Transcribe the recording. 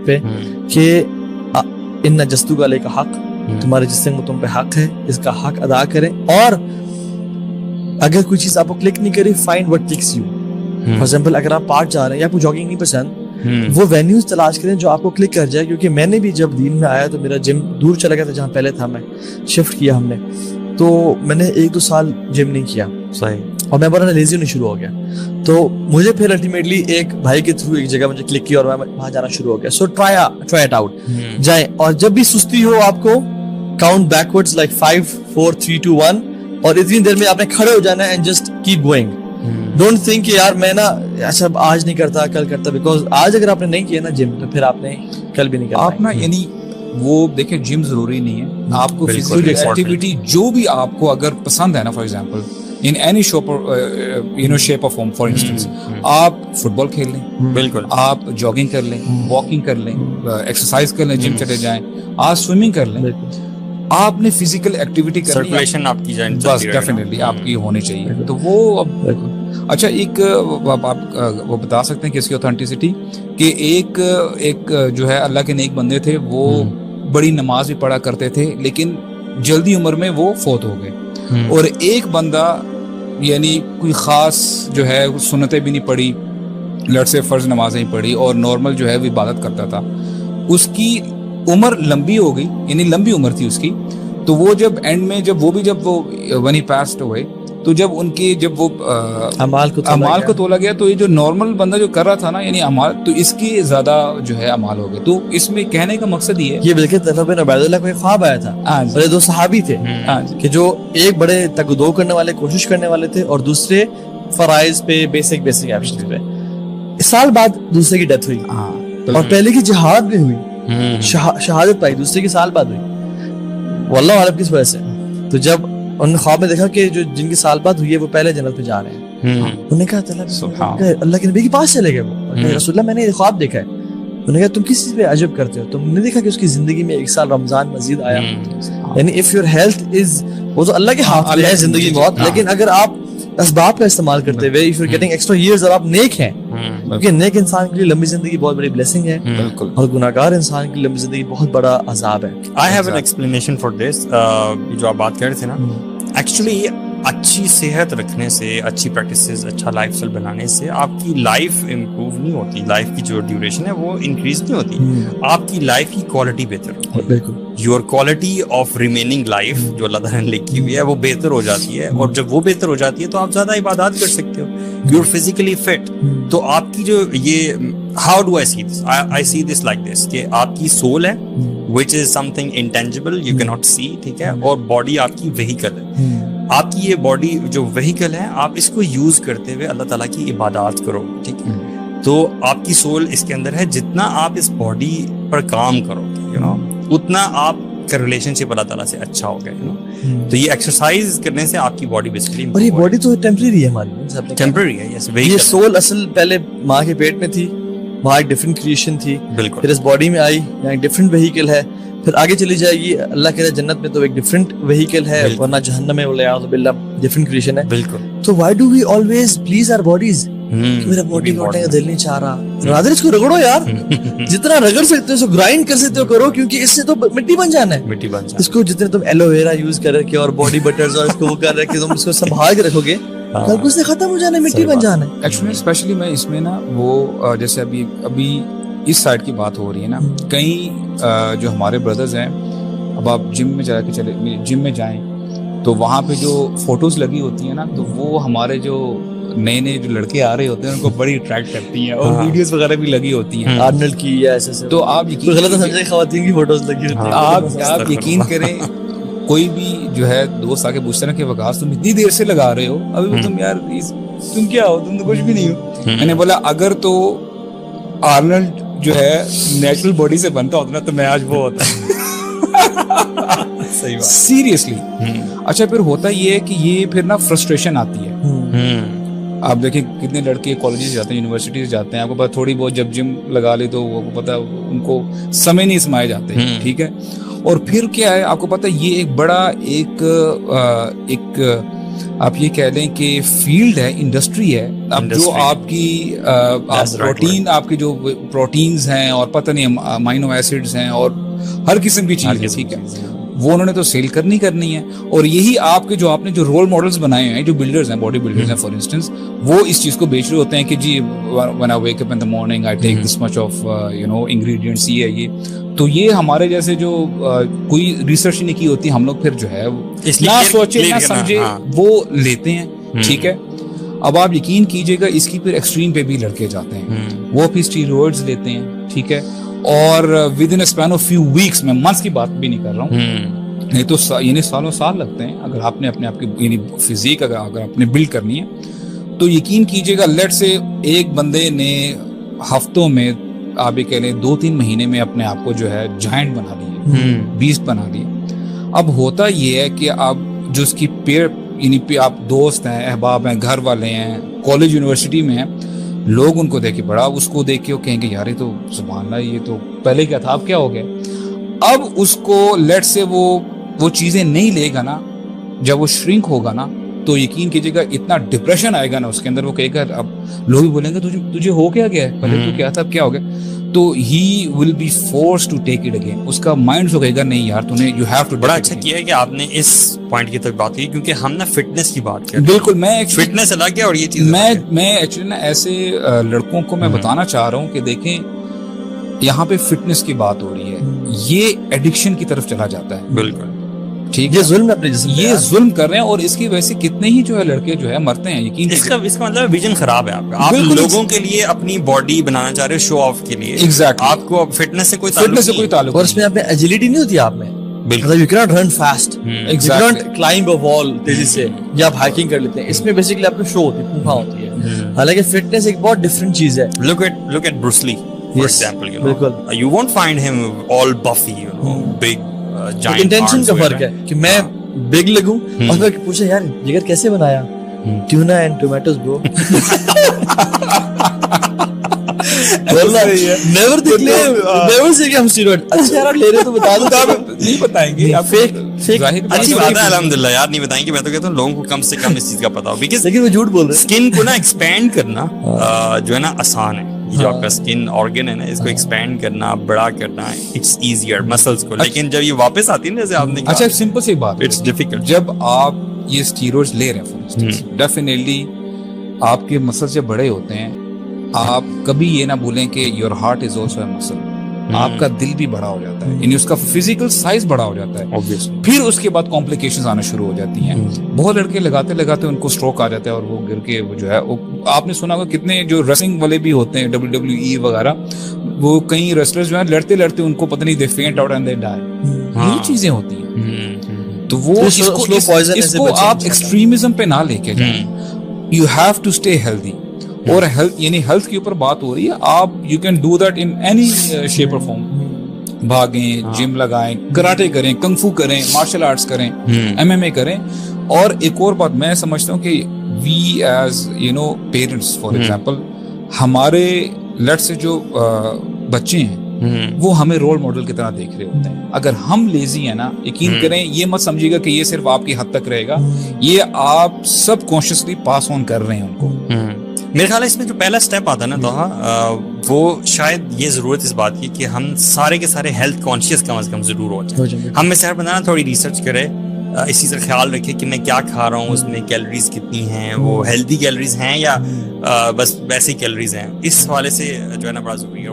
پہ کہ ان جستو علیہ کا حق, تمہارے جسم تم پہ حق ہے, اس کا حق ادا کریں. اور اگر کوئی چیز آپ کو کلک نہیں کری, find what clicks you. For example اگر آپ پارک جا رہے ہیں یا آپ کو جاگنگ نہیں پسند, وہ وینیوز تلاش کریں جو آپ کو کلک کر جائے. کیونکہ میں نے بھی جب دین میں آیا تو میرا جم دور چلا گیا تھا جہاں پہلے تھا, میں شفٹ کیا ہم نے, تو میں نے 1-2 سال جم نہیں کیا. صحیح. اور میں بڑا لیزی ہونا شروع ہو گیا. تو مجھے پھر الٹیمیٹلی ایک بھائی کے تھرو ایک جگہ مجھے کلک کیا اور میں وہاں جانا شروع ہو گیا. سو ٹرائی اٹ آؤٹ, جائیں. اور جب بھی سستی ہو آپ کو کاؤنٹ بیکورڈز لائک 5 4 3 2 1, اور اتنی دیر میں آپ نے کھڑے ہو جانا ہے and just keep going. Don't think کہ یار میں نا اچھا آج نہیں کرتا کل کرتا, بیکاز آج اگر آپ نے نہیں کیا نا جم تو پھر آپ نے کل بھی نہیں کرنا. آپ نا یعنی وہ دیکھیں جم ضروری نہیں ہے, آپ کو فزیکل ایکٹیویٹی جو بھی آپ کو اگر پسند ہے نا, for example in any shape or form, for instance, آپ فٹ بال کھیل لیں, بالکل, آپ جاگنگ کر لیں, واکنگ کر لیں, ایکسرسائز کر لیں, جم چلے جائیں, آپ سوئمنگ کر لیں, آپ نے فزیکل ایکٹیویٹی کرنی, سرکولیشن آپ کی جائے, بس ڈیفینیٹلی آپ کی ہونی چاہیے. تو وہ اب اچھا ایک آپ وہ بتا سکتے ہیں کہ اس کی اوتھینٹسٹی, کہ ایک جو ہے اللہ کے نیک بندے تھے, وہ بڑی نماز بھی پڑھا کرتے تھے لیکن جلدی عمر میں وہ فوت ہو گئے. اور ایک بندہ یعنی کوئی خاص جو ہے سنتیں بھی نہیں پڑھی, لٹ سے فرض نمازیں نہیں پڑھی, اور نارمل جو ہے وہ عبادت کرتا تھا. اس کی عمر لمبی ہو گئی, یعنی لمبی عمر تھی اس کی. تو وہ جب اینڈ میں جب وہ when he passed away, تو جب ان کے جب وہ اعمال کو تولا گیا, تو یہ جو نارمل بندہ جو کر رہا تھا نا یعنی اعمال, تو اس کی زیادہ جو ہے اعمال ہو گئے. تو اس میں کہنے کا مقصد یہ ہے, یہ بلکہ طلحہ بن عبید اللہ کو ایک خواب آیا تھا, بڑے 2 صحابی تھے کہ جو ایک بڑے تگدو کرنے والے, کوشش کرنے والے تھے, اور دوسرے فرائض پہ, بیسک ایپشنز پہ. سال بعد دوسرے کی ڈیتھ ہوئی, اور پہلے کی جہاد بھی ہوئی, شہادت پائی, دوسرے کی سال بعد ہوئی, واللہ عالم کس وجہ سے. تو جب انہوں نے خواب میں دیکھا کہ جو جن کی سال بعد ہوئی ہے وہ پہلے جنت میں جا رہے ہیں, انہوں نے کہا اللہ کے نبی کے پاس چلے گئے وہ, رسول اللہ میں نے خواب دیکھا ہے. انہوں نے کہا تم کس چیز پہ عجب کرتے ہو, تم نے دیکھا کہ اس کی زندگی میں 1 سال رمضان مزید آیا, یعنی if your health is, وہ تو اللہ کے ہاتھ میں ہے زندگی موت, لیکن اگر آپ اسباب کا استعمال کرتے ہوئے if you're getting extra years, اور آپ نیک ہیں, کیونکہ نیک انسان کے لیے لمبی زندگی بہت بڑی بلیسنگ ہے, اور گناہگار انسان کے لیے لمبی زندگی بہت بڑا عذاب ہے. I have an explanation for this. جو آپ بات کر رہے تھے نا, ایکچولی اچھی صحت رکھنے سے, اچھی پریکٹسز, اچھا لائف اسٹائل بنانے سے آپ کی لائف امپروو نہیں ہوتی, لائف کی جو ڈیوریشن ہے وہ انکریز نہیں ہوتی, آپ کی لائف کی کوالٹی بہتر ہوتی ہے. بالکل, your quality of remaining life جو اللہ تعالیٰ نے لکھی ہوئی ہے وہ بہتر ہو جاتی ہے, اور جب وہ بہتر ہو جاتی ہے تو آپ زیادہ عبادات کر سکتے ہو, یو آر فزیکلی فٹ. تو آپ کی جو یہ how do I see this, I see this like this, کہ آپ کی سول ہے which is something intangible, you cannot see, ٹھیک ہے, اور باڈی آپ کی وہیکل ہے. آپ کی یہ باڈی جو وہیکل ہے, آپ اس کو یوز کرتے ہوئے اللہ تعالیٰ کی عبادات کرو, ٹھیک ہے. تو آپ کی سول اس کے اندر ہے, جتنا آپ اس باڈی پر کام کرو گے, یو نو, اتنا آپ کا ریلیشن شپ اللہ تعالیٰ سے اچھا ہوگا, یو نو. تو یہ ایکسرسائز کرنے سے آپ کی باڈی بیسیکلی, اور یہ باڈی تو ٹیمپریری ہے ہماری, ٹیمپریری ہے. یس, یہ سول اصل پہلے ماں کے پیٹ میں تھی, وہاں ایک ڈفرنٹ کریشن تھی, بالکل, پھر اس باڈی میں آئی, یہاں ایک ڈفرنٹ وہیکل ہے, پھر آگے چلی جائے گی, اللہ کے جنت میں تو ایک ڈفرنٹ وہیکل ہے, ورنہ جہنم میں والعیاذ باللہ ڈفرنٹ کریشن ہے. بالکل. تو why do we always please our bodies, میرا باڈی لوٹنے کا دل نہیں چاہ رہا, رادر اس کو رگڑو یار, جتنا رگڑ سکتے ہو اس کو گرائنڈ کر سکتے ہو کرو, کیونکہ اس سے تو مٹی بن جانا ہے, مٹی بن جانا. اس کو جتنے تم ایلو ویرا یوز کر رکھے اور باڈی بٹرز اور اس کو وہ کر رکھے, تم اس کو سنبھال کے رکھو گے, کل کو اس سے ختم ہو جانا ہے, مٹی بن جانا ہے. ایکچولی اسپیشلی میں اس میں نا وہ جیسے ابھی اس سائڈ کی بات ہو رہی ہے نا, کئی جو ہمارے بردرز ہیں, اب آپ جم میں جا کے جم میں جائیں تو وہاں پہ جو فوٹوز لگی ہوتی ہیں نا, تو وہ ہمارے جو نئے جو لڑکے آ رہے ہوتے ہیں ان کو بڑی اٹریکٹ کرتی ہیں, اور ویڈیوز وغیرہ بھی لگی ہوتی ہیں آرنلڈ کی یا ایسے. تو آپ غلط سمجھے خواتین کی فوٹوز لگی ہوتی ہیں, آپ یقین کریں, کوئی بھی جو ہے دوست آ کے پوچھتے نا کہ وقاص تم اتنی دیر سے لگا رہے ہو, ابھی بھی تم یار تم کیا ہو, تم تو کچھ بھی نہیں ہو. میں نے بولا اگر تو آرنلڈ جو ہے نیچرل باڈی سے بنتا ہوتا نا تو میں آج وہ ہوتا. سیریسلی. اچھا پھر ہوتا یہ ہے کہ یہ پھر نا فرسٹریشن آتی ہے. آپ دیکھیں کتنے لڑکے کالجز جاتے ہیں, یونیورسٹیز جاتے ہیں, آپ کو پتا تھوڑی بہت جب جم لگا لی تو وہ پتا ان کو سمے نہیں سمائے جاتے, ٹھیک ہے. اور پھر کیا ہے آپ کو پتا یہ ایک بڑا ایک آپ یہ کہہ لیں کہ فیلڈ ہے, انڈسٹری ہے. اب جو آپ کی پروٹین, آپ کے جو پروٹینز ہیں اور پتہ نہیں امائنو ایسڈز ہیں اور ہر قسم کی چیز ہے, ٹھیک ہے, وہ انہوں نے تو سیل کرنی ہے. اور یہی آپ کے جو آپ نے جو رول ماڈلز بنائے ہیں, جو بلڈرز ہیں, باڈی بلڈرز ہیں فار انسٹنس, وہ اس چیز کو بیچ رہے ہوتے ہیں کہ جی when I wake up in the morning I take this much of ingredients, یہ ہے یہ. تو یہ ہمارے جیسے جو کوئی ریسرچ نہیں کی ہوتی, ہم لوگ پھر جو ہے نہ سوچے نہ سمجھے وہ لیتے ہیں, ٹھیک ہے. اب آپ یقین کیجئے گا اس کی پھر ایکسٹریم پہ بھی لڑکے جاتے ہیں, وہ پھر اسٹیرائڈز لیتے ہیں, ٹھیک ہے, اور with in span of few weeks, میں منتھس کی بات بھی نہیں کر رہا ہوں, نہیں تو یعنی سالوں سال لگتے ہیں اگر آپ نے اپنے آپ کی یعنی فزیک اگر آپ نے بلڈ کرنی ہے. تو یقین کیجئے گا لیٹ سے ایک بندے نے ہفتوں میں, آپ یہ کہہ لیں 2-3 مہینے میں اپنے آپ کو جو ہے جائنٹ بنا لیے, بیسٹ بنا لیے. اب ہوتا یہ ہے کہ اب جو اس کی پیئر یعنی آپ دوست ہیں, احباب ہیں, گھر والے ہیں, کالج یونیورسٹی میں ہیں, لوگ ان کو دیکھ کے بڑا اس کو دیکھ کے وہ کہیں گے یار یہ تو سبحان اللہ, یہ تو پہلے کیا تھا اب کیا ہو گیا. اب اس کو لیٹ سے وہ چیزیں نہیں لے گا نا, جب وہ شرنک ہوگا نا تو یقین کیجیے گا اتنا ڈپریشن آئے گا نا اس کے اندر, وہ کہے گا, اب لوگ بھی بولیں گے تجھے ہو کیا گیا ہے, پہلے تو کیا تھا اب کیا ہو گیا. تو he will be forced to take it again, اس کا مائنڈ سے کہے گا نہیں یار تم نے یو ہیو ٹو. بڑا اچھا کیا ہے کہ آپ نے اس پوائنٹ کی طرف بات کی, کیونکہ ہم نا فٹنس کی بات کریں. بالکل, میں فٹنس الگ ہے اور یہ چیز میں ایکچولی نا ایسے لڑکوں کو میں بتانا چاہ رہا ہوں کہ دیکھیں یہاں پہ فٹنس کی بات ہو رہی ہے, یہ ایڈکشن کی طرف چلا جاتا ہے. بالکل ٹھیک, یہ ظلم اپنے جسم, یہ ظلم کر رہے ہیں, اور اس کی وجہ سے کتنے ہی جو ہے لڑکے جو ہے مرتے ہیں. یقین اس کا مطلب ویژن خراب ہے آپ کا, آپ لوگوں کے لیے اپنی باڈی بنانا چاہ رہے ہو شو آف کے لیے. ایگزیکٹلی, آپ کو فٹنس سے کوئی تعلق اور اس میں آپ میں ایجیلٹی نہیں ہوتی آپ میں, مطلب you can't run fast, you can't climb a wall تیزی سے, یا آپ ہائکنگ کر لیتے ہیں. اس میں بیسیکلی آپ میں شو ہوتی ہے, پونکھا ہوتی ہے, حالانکہ فٹنس ایک بہت ڈفرنٹ چیز ہے. Look at Bruce Lee for example, you won't find him all buffy, you know, big giant. Intention کا فرق ہے کہ میں بگ لگوں اور میں پوچھا یار جگر کیسے بنایا, ٹیونا اینڈ ٹومیٹوز برو. نیور ڈکلیئر, نیور سے کہ ہم اسٹیرائڈ. اچھا یار لے رہے تو بتا دو, نہیں بتائیں گے, فیک اچھی بات ہے الحمدللہ یار, نہیں بتائیں گے. میں تو کہتا ہوں لوگوں کو کم سے کم اس چیز کا پتا ہو, بیکاز لیکن وہ جھوٹ بول رہے ہیں. اسکن کو نا ایکسپینڈ کرنا جو ہے نا آسان ہے, یہ جو آپ کا اسکن آرگن ہے نا, اس کو ایکسپینڈ کرنا, بڑا کرنا, اٹس ایزیئر مسلس کو. لیکن جب یہ واپس آتی ہے نا, جیسے آپ نے کہا, اچھا سمپل سی بات, اٹس ڈیفیکلٹ. جب آپ یہ اسٹیرائڈز لے رہے ہیں فار انسٹنس, ڈیفینیٹلی آپ کے مسلس جب بڑے ہوتے ہیں, آپ کبھی یہ نہ بولیں کہ your heart is also a مسل, آپ کا دل بھی بڑا ہو جاتا ہے, یعنی اس کا فزیکل سائز بڑا ہو جاتا ہے. پھر اس کے بعد کمپلیکیشنز آنا شروع ہو جاتی ہیں. بہت لڑکے لگاتے ان کو اسٹروک آ جاتا ہے, اور وہ گر کے وہ جو ہے, آپ نے سنا ہوگا کتنے جو ریسلنگ والے بھی ہوتے ہیں WWE وغیرہ, وہ کئی ریسلرز جو ہیں لڑتے ان کو پتہ نہیں دے فینٹ آؤٹ اینڈ دے ڈائی. یہ چیزیں ہوتی ہیں. تو وہ اس کو آپ ایکسٹریمزم پہ نہ لے کے جائیں. You have to stay healthy, اور ہیلتھ یعنی ہیلتھ کے اوپر بات ہو رہی ہے. آپ you can do that in any shape or form. بھاگیں, جم لگائیں, کراٹے کریں, کنگ فو کریں, مارشل آرٹس کریں, MMA کریں. اور ایک اور بات میں سمجھتا ہوں کہ we as you know parents for example, ہمارے لیٹ سے جو بچے ہیں وہ ہمیں رول ماڈل کی طرح دیکھ رہے ہوتے ہیں. اگر ہم لیزی ہیں نا, یقین کریں یہ مت سمجھیے گا کہ یہ صرف آپ کی حد تک رہے گا, یہ آپ سب کانشیسلی پاس آن کر رہے ہیں ان کو. میرے خیال ہے اس میں جو پہلا اسٹیپ آتا ہے نا توہا, وہ شاید یہ ضرورت اس بات کی کہ ہم سارے کے سارے ہیلتھ کانشیس کم از کم ضرور ہو جائیں. ہم میں سے ہر بندہ تھوڑی ریسرچ کرے, اس چیز کا خیال رکھے کہ میں کیا کھا رہا ہوں, اس میں کیلوریز کتنی ہیں, وہ ہیلدی کیلوریز ہیں یا بس ویسی کیلوریز ہیں. اس حوالے سے جو ہے نا بڑا ضروری ہے.